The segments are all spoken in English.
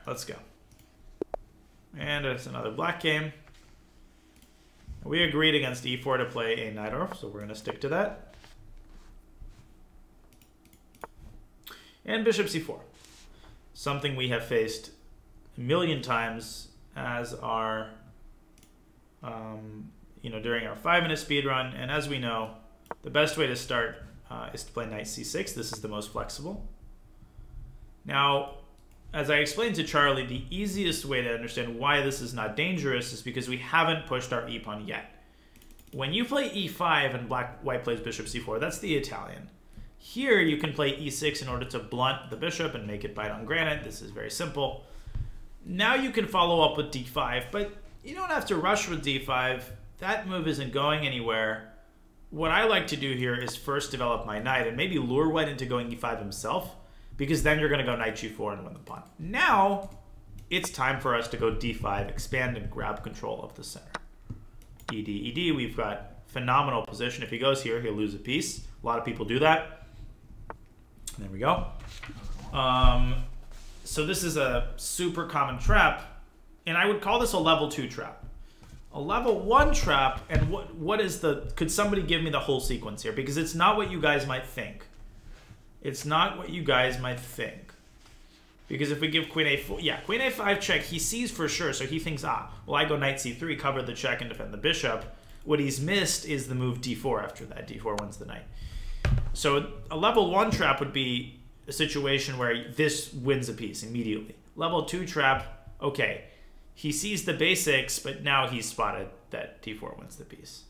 let's go. And it's another black game. We agreed against e4 to play a Najdorf, so we're going to stick to that. And bishop c4. Something we have faced a million times as our, during our 5-minute speed run. And as we know, the best way to start is to play knight c6. This is the most flexible. Now, as I explained to Charlie, the easiest way to understand why this is not dangerous is because we haven't pushed our e-pawn yet. When you play e5 and white plays bishop c4, that's the Italian. Here you can play e6 in order to blunt the bishop and make it bite on granite. This is very simple. Now you can follow up with d5, but you don't have to rush with d5. That move isn't going anywhere. What I like to do here is first develop my knight and maybe lure white into going e5 himself, because then you're going to go knight g4 and win the pawn. Now, it's time for us to go d5, expand and grab control of the center. ed, ed, we've got phenomenal position. If he goes here, he'll lose a piece. A lot of people do that. There we go. So this is a super common trap, and I would call this a level 2 trap. A level 1 trap, and what is the... Could somebody give me the whole sequence here? Because it's not what you guys might think. It's not what you guys might think. Because if we give queen a4, yeah, queen a5 check, he sees for sure, so he thinks, well, I go knight c3, cover the check and defend the bishop. What he's missed is the move d4 after that. d4 wins the knight. So a level 1 trap would be a situation where this wins a piece immediately. Level 2 trap, okay, he sees the basics, but now he's spotted that d4 wins the piece.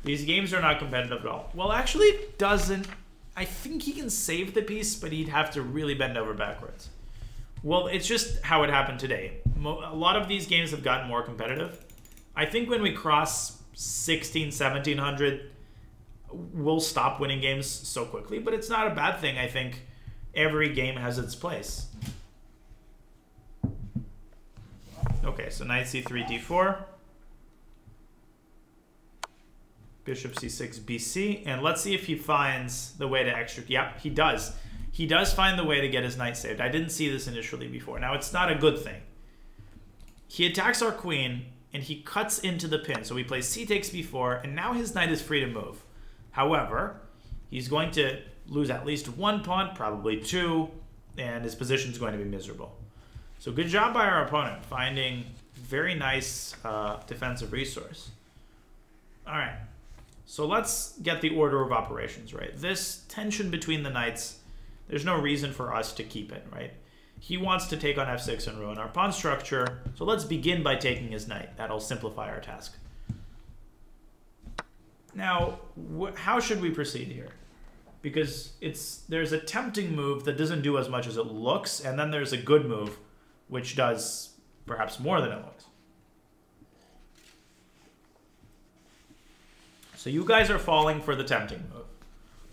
These games are not competitive at all. Well, actually, it doesn't. I think he can save the piece, but he'd have to really bend over backwards. Well, it's just how it happened today. A lot of these games have gotten more competitive. I think when we cross 16, 1700, we'll stop winning games so quickly, but it's not a bad thing. I think every game has its place. Okay, so knight c3, d4. Bishop c6, bc, and let's see if he finds the way to extra. Yeah, he does. He does find the way to get his knight saved. I didn't see this initially before. Now, it's not a good thing. He attacks our queen, and he cuts into the pin. So we play c takes b4, and now his knight is free to move. However, he's going to lose at least 1 pawn, probably 2, and his position is going to be miserable. So good job by our opponent, finding very nice defensive resource. All right. So let's get the order of operations right. This tension between the knights, there's no reason for us to keep it, right? He wants to take on f6 and ruin our pawn structure. So let's begin by taking his knight. That'll simplify our task. Now, how should we proceed here? Because there's a tempting move that doesn't do as much as it looks, and then there's a good move, which does perhaps more than it looks. So you guys are falling for the tempting move.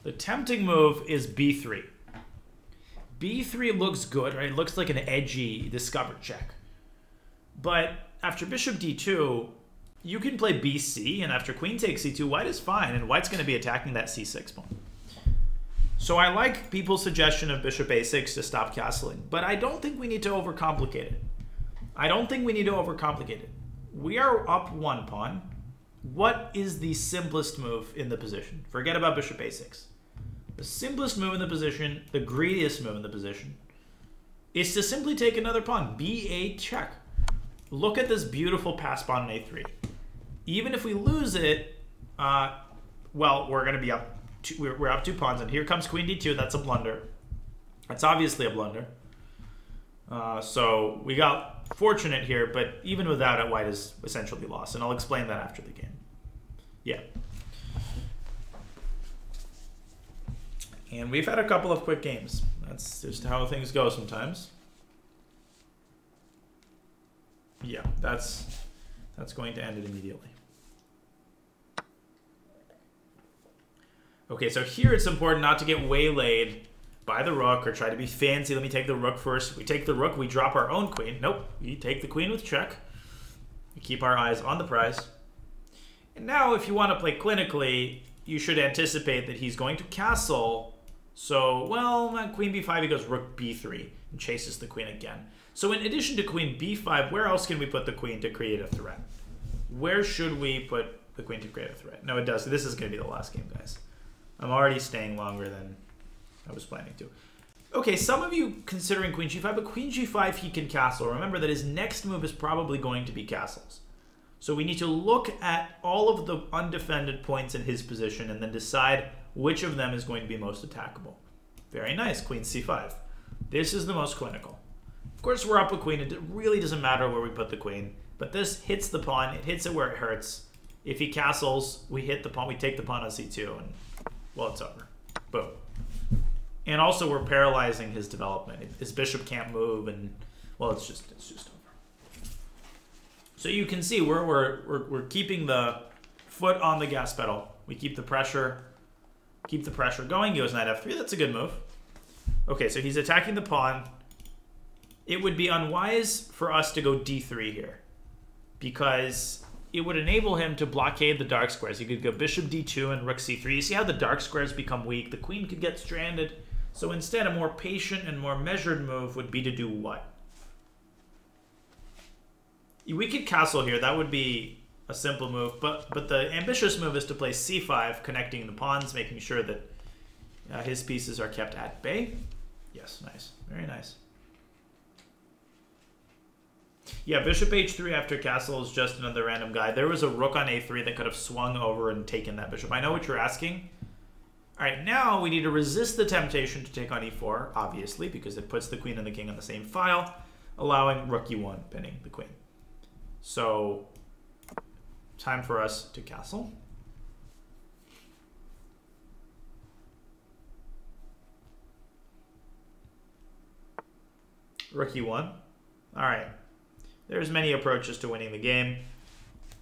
The tempting move is b3. b3 looks good, right? It looks like an edgy discovered check. But after bishop d2, you can play bc, and after queen takes c2, white is fine, and white's going to be attacking that c6 pawn. So I like people's suggestion of bishop a6 to stop castling, but I don't think we need to overcomplicate it. I don't think we need to overcomplicate it. We are up 1 pawn. What is the simplest move in the position? Forget about bishop a6. The simplest move in the position, the greediest move in the position, is to simply take another pawn. b8 check. Look at this beautiful pass pawn in a3. Even if we lose it, well, we're going to be up. We're up 2 pawns, and here comes queen d2. That's a blunder. That's obviously a blunder. So we got fortunate here, but even without it, white is essentially lost, and I'll explain that after the game. Yeah. And we've had a couple of quick games. That's just how things go sometimes. Yeah, that's going to end it immediately. Okay, so here it's important not to get waylaid by the rook or try to be fancy. Let me take the rook first. We take the rook, we drop our own queen. Nope, we take the queen with check. We keep our eyes on the prize. And now if you want to play clinically, you should anticipate that he's going to castle So, well, queen b5, he goes rook b3 and chases the queen again. So in addition to queen b5, where else can we put the queen to create a threat? Where should we put the queen to create a threat? No, it does. This is going to be the last game, guys. I'm already staying longer than I was planning to. Okay, some of you considering queen g5, but queen g5 he can castle. Remember that his next move is probably going to be castles. So we need to look at all of the undefended points in his position and then decide which of them is going to be most attackable. Very nice, queen c5. This is the most clinical. Of course, we're up a queen. It really doesn't matter where we put the queen, but this hits the pawn. It hits it where it hurts. If he castles, we hit the pawn. We take the pawn on c2, and well, it's over. Boom. And also, we're paralyzing his development. His bishop can't move, and well, it's just over. So you can see we're keeping the foot on the gas pedal. We keep the pressure going. He goes knight f3. That's a good move. Okay, so he's attacking the pawn. It would be unwise for us to go d3 here, because it would enable him to blockade the dark squares. He could go bishop d2 and rook c3. You see how the dark squares become weak? The queen could get stranded. So instead, a more patient and more measured move would be to do what? We could castle here. That would be a simple move. But the ambitious move is to play c5, connecting the pawns, making sure that his pieces are kept at bay. Yes, nice. Very nice. Yeah, bishop h3 after castle is just another random guy. There was a rook on a3 that could have swung over and taken that bishop. I know what you're asking. All right, now we need to resist the temptation to take on e4, obviously, because it puts the queen and the king on the same file, allowing rook e1, pinning the queen. So, time for us to castle. Rook e1. All right. There's many approaches to winning the game.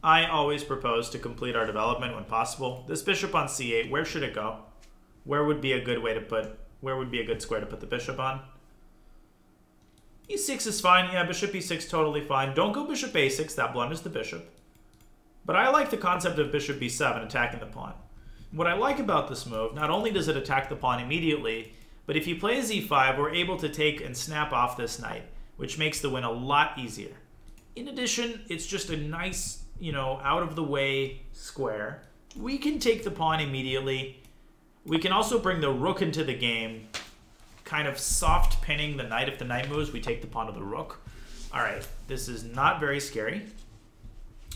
I always propose to complete our development when possible. This bishop on c8, where should it go? Where would be a good way to put, where would be a good square to put the bishop on? e6 is fine. Yeah, bishop e6 totally fine. Don't go bishop a6, that blunders the bishop. But I like the concept of bishop b7 attacking the pawn. What I like about this move, not only does it attack the pawn immediately, but if you play z5, we're able to take and snap off this knight, which makes the win a lot easier. In addition, it's just a nice, out-of-the-way square. We can take the pawn immediately. We can also bring the rook into the game, kind of soft pinning the knight. If the knight moves, we take the pawn to the rook. All right, this is not very scary,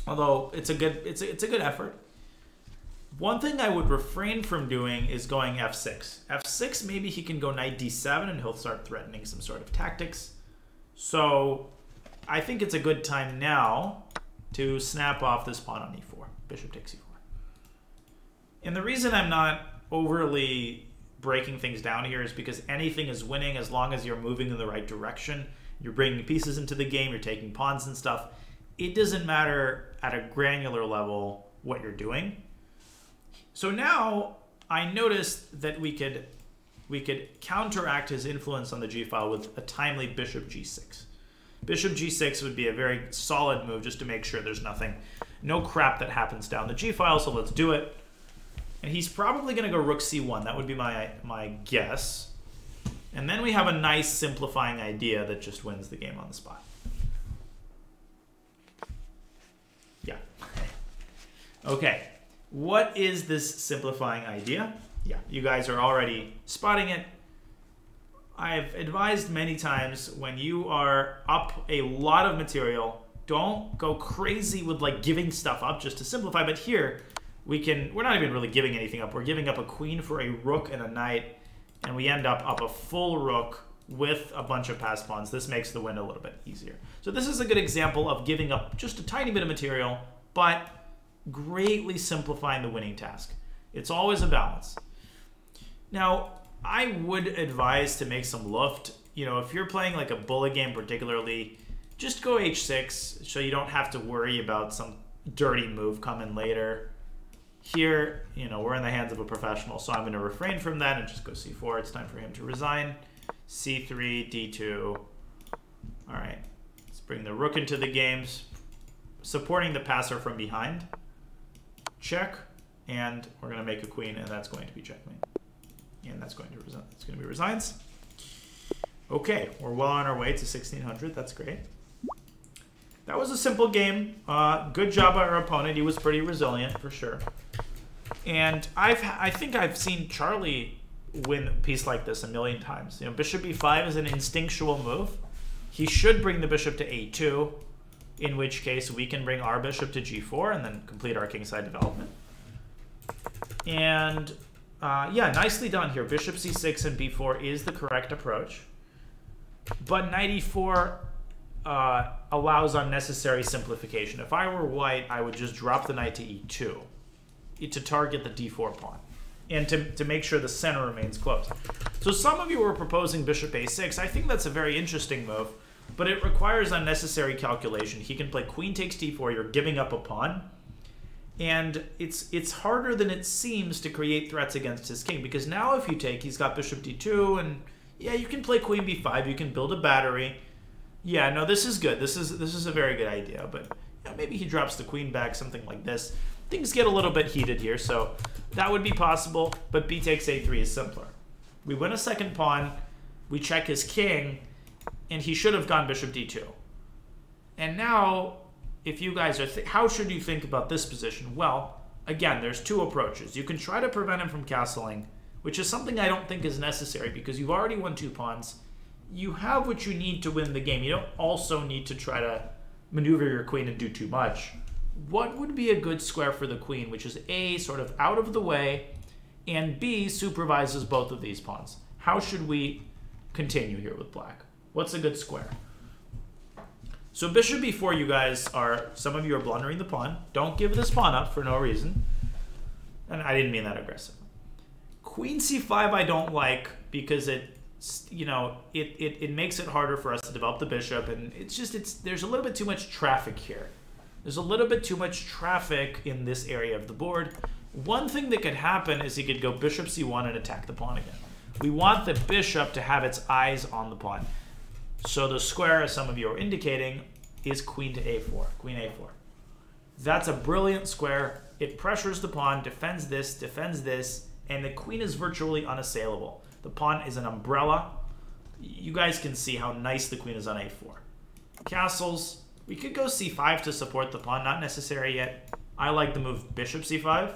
although it's a good effort. One thing I would refrain from doing is going f6. f6, maybe he can go knight d7, and he'll start threatening some sort of tactics. So I think it's a good time now to snap off this pawn on e4. Bishop takes e4. And the reason I'm not overly breaking things down here is because anything is winning as long as you're moving in the right direction. You're bringing pieces into the game. You're taking pawns and stuff. It doesn't matter at a granular level what you're doing. So now I noticed that we could counteract his influence on the g-file with a timely bishop g6. Bishop g6 would be a very solid move just to make sure there's no crap that happens down the g-file, so let's do it. And he's probably going to go rook c1. That would be my guess. And then we have a nice simplifying idea that just wins the game on the spot. Yeah. Okay. What is this simplifying idea? Yeah, you guys are already spotting it. I've advised many times when you are up a lot of material, don't go crazy with giving stuff up just to simplify. But here, we're not even really giving anything up. We're giving up a queen for a rook and a knight, and we end up a full rook with a bunch of passed pawns. This makes the win a little bit easier. So this is a good example of giving up just a tiny bit of material, but greatly simplifying the winning task. It's always a balance. Now, I would advise to make some luft. If you're playing a bullet game particularly, just go h6 so you don't have to worry about some dirty move coming later. Here, we're in the hands of a professional, so I'm going to refrain from that and just go c4. It's time for him to resign. c3, d2. All right, let's bring the rook into the games, supporting the passer from behind. Check, and we're going to make a queen, and that's going to be checkmate. And that's going to be resigns. Okay, we're well on our way to 1600. That's great. That was a simple game. Good job by our opponent. He was pretty resilient for sure. And I think I've seen Charlie win a piece like this a million times. You know, bishop b5 is an instinctual move. He should bring the bishop to a2, in which case we can bring our bishop to g4 and then complete our kingside development. And yeah, nicely done here. Bishop c6 and b4 is the correct approach. But knight e4 allows unnecessary simplification. If I were white, I would just drop the knight to e2 to target the d4 pawn and to make sure the center remains closed. So some of you were proposing bishop a6. I think that's a very interesting move, but it requires unnecessary calculation. He can play queen takes d4. You're giving up a pawn. And it's harder than it seems to create threats against his king, because now if you take, he's got bishop d2, and yeah, you can play queen b5. You can build a battery. Yeah, no, this is good. This is a very good idea, but you know, maybe he drops the queen back, something like this. Things get a little bit heated here, so that would be possible, but b takes a3 is simpler. We win a second pawn, we check his king, and he should have gone bishop d2. And now, if you guys are, how should you think about this position? Well, again, there's two approaches. You can try to prevent him from castling, which is something I don't think is necessary because you've already won 2 pawns. You have what you need to win the game. You don't also need to try to maneuver your queen and do too much. What would be a good square for the queen, which is A, sort of out of the way, and B, supervises both of these pawns? How should we continue here with black? What's a good square? So bishop b4, you guys are, some of you are blundering the pawn. Don't give this pawn up for no reason. And I didn't mean that aggressive. Queen c5 I don't like because it, you know, it makes it harder for us to develop the bishop, and there's a little bit too much traffic here. There's a little bit too much traffic in this area of the board. One thing that could happen is he could go bishop c1 and attack the pawn again. We want the bishop to have its eyes on the pawn. So the square, as some of you are indicating, is queen to a4, queen a4. That's a brilliant square. It pressures the pawn, defends this, and the queen is virtually unassailable. The pawn is an umbrella. You guys can see how nice the queen is on a4. Castles. We could go c5 to support the pawn, not necessary yet. I like the move bishop c5.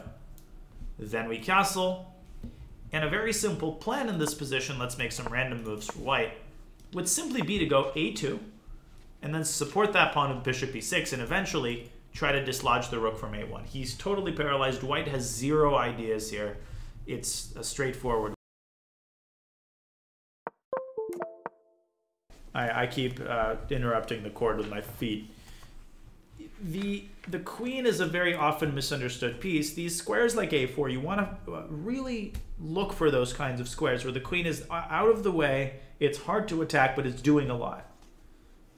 Then we castle. And a very simple plan in this position, let's make some random moves for white, would simply be to go a2, and then support that pawn with bishop e6, and eventually try to dislodge the rook from a1. He's totally paralyzed. White has zero ideas here. It's a straightforward. I keep interrupting the chord with my feet. The queen is a very often misunderstood piece. These squares like a4, you want to really look for those kinds of squares where the queen is out of the way. It's hard to attack, but it's doing a lot.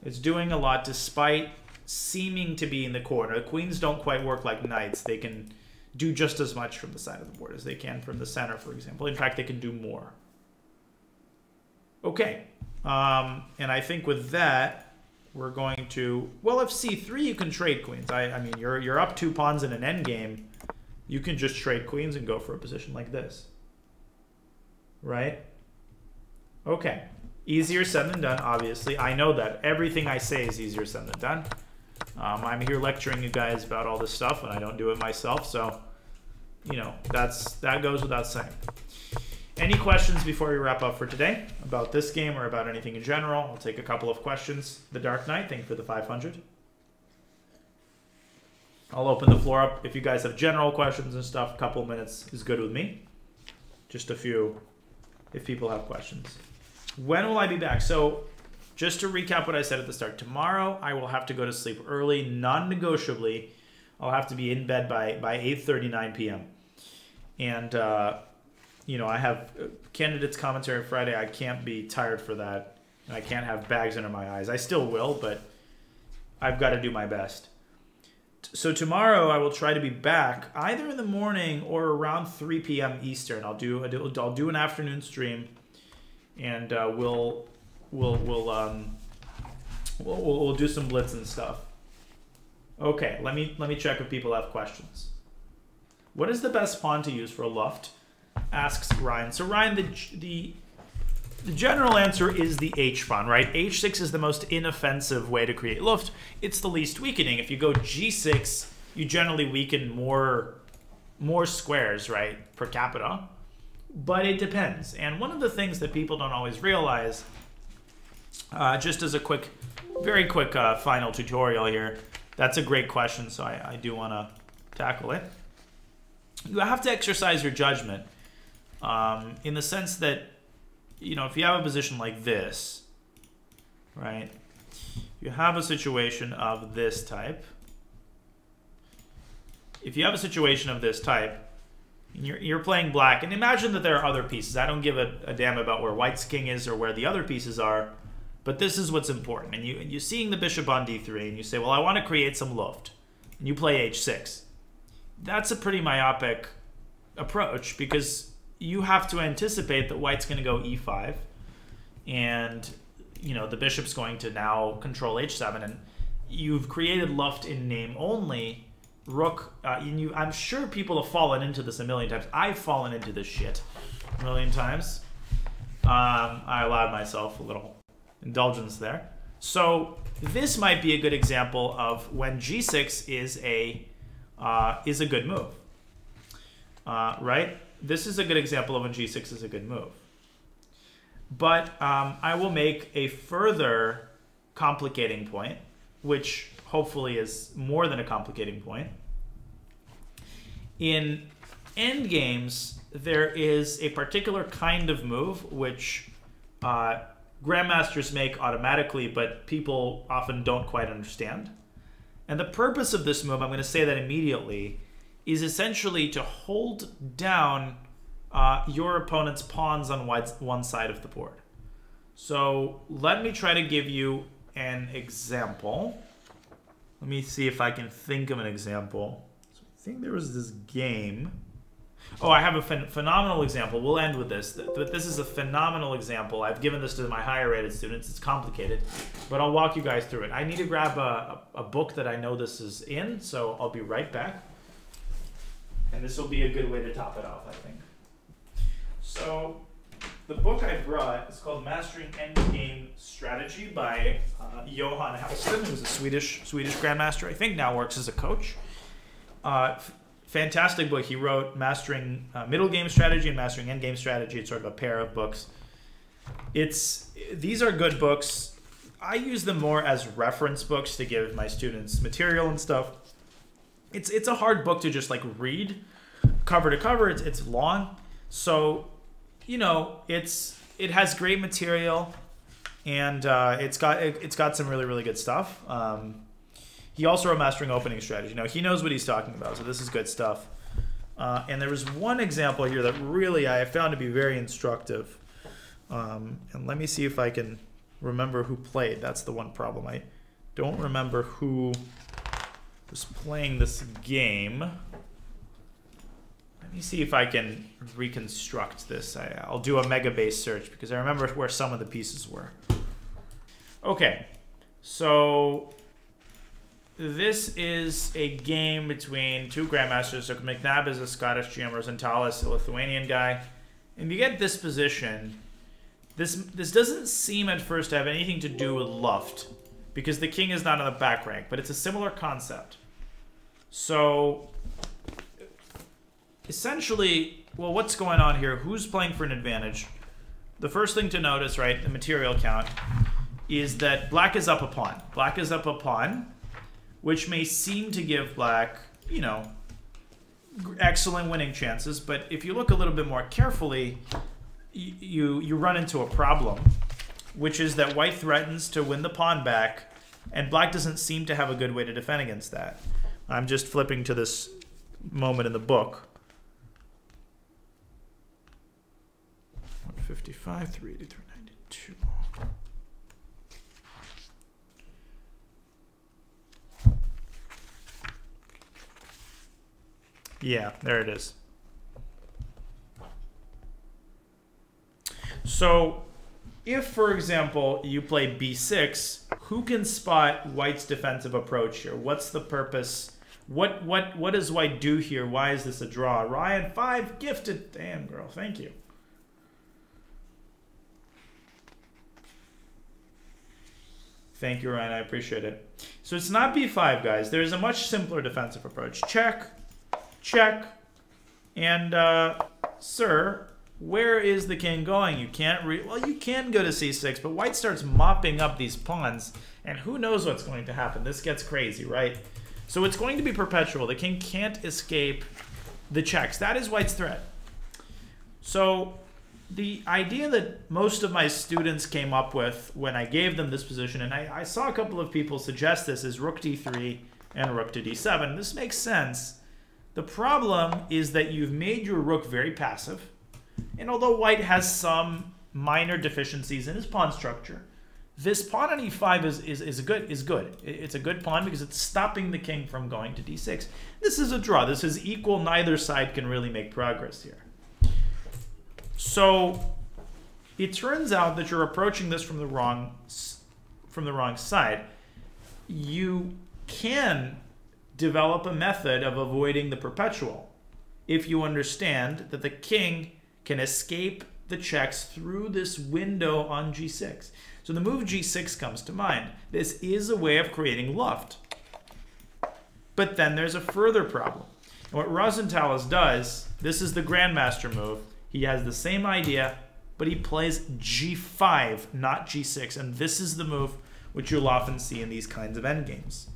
It's doing a lot despite seeming to be in the corner. The queens don't quite work like knights. They can do just as much from the side of the board as they can from the center, for example. In fact, they can do more. Okay. And I think with that, we're going to, well, if c3, you can trade queens. I mean, you're up 2 pawns in an endgame. You can just trade queens and go for a position like this. Right? Okay. Easier said than done, obviously. I know that. Everything I say is easier said than done. I'm here lecturing you guys about all this stuff, and I don't do it myself, so, you know, that goes without saying. Any questions before we wrap up for today about this game or about anything in general? I'll take a couple of questions. The Dark Knight, thank you for the 500. I'll open the floor up. If you guys have general questions and stuff, a couple of minutes is good with me. Just a few if people have questions. When will I be back? So just to recap what I said at the start, tomorrow I will have to go to sleep early, non-negotiably. I'll have to be in bed by 8:39 p.m. And, you know, I have candidates commentary Friday. I can't be tired for that. And I can't have bags under my eyes. I still will, but I've got to do my best. So tomorrow I will try to be back either in the morning or around 3 p.m. Eastern. I'll do an afternoon stream, and we'll do some blitz and stuff. Okay, let me check if people have questions. What is the best pawn to use for a luft? asks Ryan. So Ryan, the general answer is the h pawn, right? h6 is the most inoffensive way to create Luft. It's the least weakening. If you go g6, you generally weaken more squares, right, per capita. But it depends. And one of the things that people don't always realize, just as a very quick final tutorial here, that's a great question, so I do want to tackle it. You have to exercise your judgment in the sense that, you know, if you have a position like this, right, you have a situation of this type. If you have a situation of this type, and you're playing black, and imagine that there are other pieces. I don't give a damn about where white's king is or where the other pieces are, but this is what's important. And you're seeing the bishop on d3, and you say, well, I want to create some Luft. And you play h6. That's a pretty myopic approach because you have to anticipate that white's going to go e5, and you know the bishop's going to now control h7, and you've created Luft in name only. Rook, I'm sure people have fallen into this a million times. I've fallen into this shit a million times. I allowed myself a little indulgence there. So this might be a good example of when g6 is a good move, right? This is a good example of when g6 is a good move. But I will make a further complicating point, which hopefully is more than a complicating point. In endgames, there is a particular kind of move which grandmasters make automatically, but people often don't quite understand. And the purpose of this move, I'm going to say that immediately, is essentially to hold down your opponent's pawns on one side of the board. So let me try to give you an example. Let me see if I can think of an example. So I think there was this game. Oh, I have a phenomenal example. We'll end with this. But this is a phenomenal example. I've given this to my higher rated students. It's complicated, but I'll walk you guys through it. I need to grab a book that I know this is in, so I'll be right back. And this will be a good way to top it off, I think. So the book I brought is called Mastering Endgame Strategy by Johan Hellsten, who's a Swedish grandmaster. I think now works as a coach. Fantastic book. He wrote Mastering Middle Game Strategy and Mastering Endgame Strategy. It's sort of a pair of books. These are good books. I use them more as reference books to give my students material and stuff. It's a hard book to just like read cover to cover. It's long, so you know it has great material, and it's got some really good stuff. He also wrote Mastering Opening Strategy. Now, he knows what he's talking about, so this is good stuff. And there was one example here that really I found to be very instructive. And let me see if I can remember who played. That's the one problem. I don't remember who was playing this game. Let me see if I can reconstruct this. I'll do a mega base search because I remember where some of the pieces were. Okay, so this is a game between two grandmasters. So McNabb is a Scottish GM, Rosenthalis, a Lithuanian guy. And you get this position. This doesn't seem at first to have anything to do with Luft because the king is not in the back rank, but it's a similar concept. So essentially, well, what's going on here? Who's playing for an advantage? The first thing to notice, right, the material count, is that black is up a pawn. Black is up a pawn, which may seem to give black, you know, excellent winning chances. But if you look a little bit more carefully, you run into a problem, which is that white threatens to win the pawn back, and black doesn't seem to have a good way to defend against that. I'm just flipping to this moment in the book. 155, 383, 92. Yeah, there it is. So if, for example, you play b6, who can spot white's defensive approach here? What's the purpose What does white do here? Why is this a draw? Ryan 5 gifted. Damn, girl. Thank you. Thank you, Ryan. I appreciate it. So it's not b5, guys. There's a much simpler defensive approach. Check, check, and sir, where is the king going? You can't well, you can go to c6, but white starts mopping up these pawns, and who knows what's going to happen. This gets crazy, right? So it's going to be perpetual. The king can't escape the checks. That is white's threat. So the idea that most of my students came up with when I gave them this position, and I saw a couple of people suggest this, is rook d3 and rook to d7. This makes sense. The problem is that you've made your rook very passive, and although white has some minor deficiencies in his pawn structure, this pawn on e5 is good. It's a good pawn because it's stopping the king from going to d6. This is a draw. This is equal. Neither side can really make progress here. So it turns out that you're approaching this from the wrong side. You can develop a method of avoiding the perpetual if you understand that the king can escape the checks through this window on g6. So the move g6 comes to mind. This is a way of creating luft. But then there's a further problem. And what Rosenthalis does, this is the Grandmaster move. He has the same idea, but he plays g5, not g6. And this is the move which you'll often see in these kinds of endgames.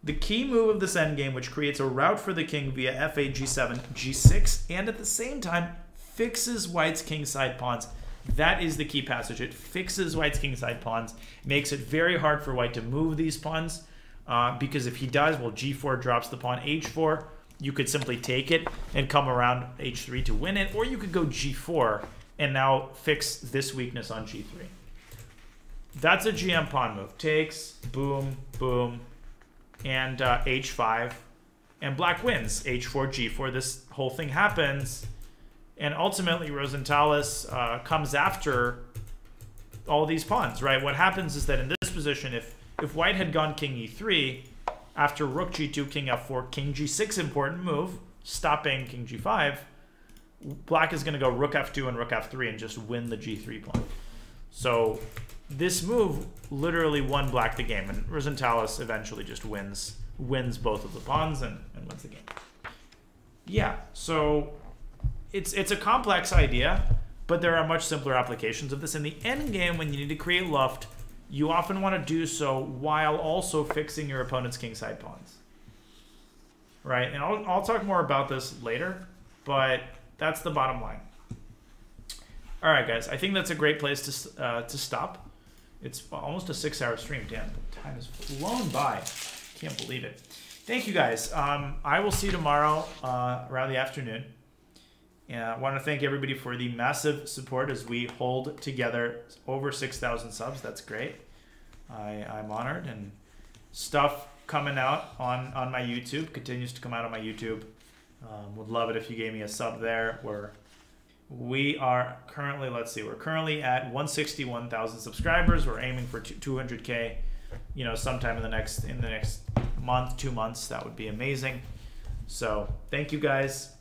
The key move of this endgame, which creates a route for the king via f8, g7, g6, and at the same time fixes white's kingside pawns. That is the key passage. It fixes white's kingside pawns, makes it very hard for white to move these pawns, because if he does, well, g4 drops the pawn, h4, you could simply take it and come around h3 to win it, or you could go g4 and now fix this weakness on g3. That's a GM pawn move. Takes, boom, boom, and h5, and black wins. h4, g4, this whole thing happens. And ultimately, Rosenthalis comes after all these pawns, right? What happens is that in this position, if white had gone king e3, after rook g2, king f4, king g6, important move, stopping king g5, black is going to go rook f2 and rook f3 and just win the g3 pawn. So this move literally won black the game, and Rosenthalis eventually just wins both of the pawns and wins the game. Yeah, so it's a complex idea, but there are much simpler applications of this. In the endgame, when you need to create luft, you often want to do so while also fixing your opponent's kingside pawns. Right? And I'll talk more about this later, but that's the bottom line. All right, guys. I think that's a great place to stop. It's almost a 6-hour stream. Damn, time has flown by. Can't believe it. Thank you, guys. I will see you tomorrow around the afternoon. I want to thank everybody for the massive support as we hold together over 6,000 subs. That's great. I'm honored, and stuff coming out on my YouTube continues to come out on my YouTube. Would love it if you gave me a sub there. We are currently, let's see, we're currently at 161,000 subscribers. We're aiming for 200K, you know, sometime in the next month, 2 months. That would be amazing. So thank you, guys.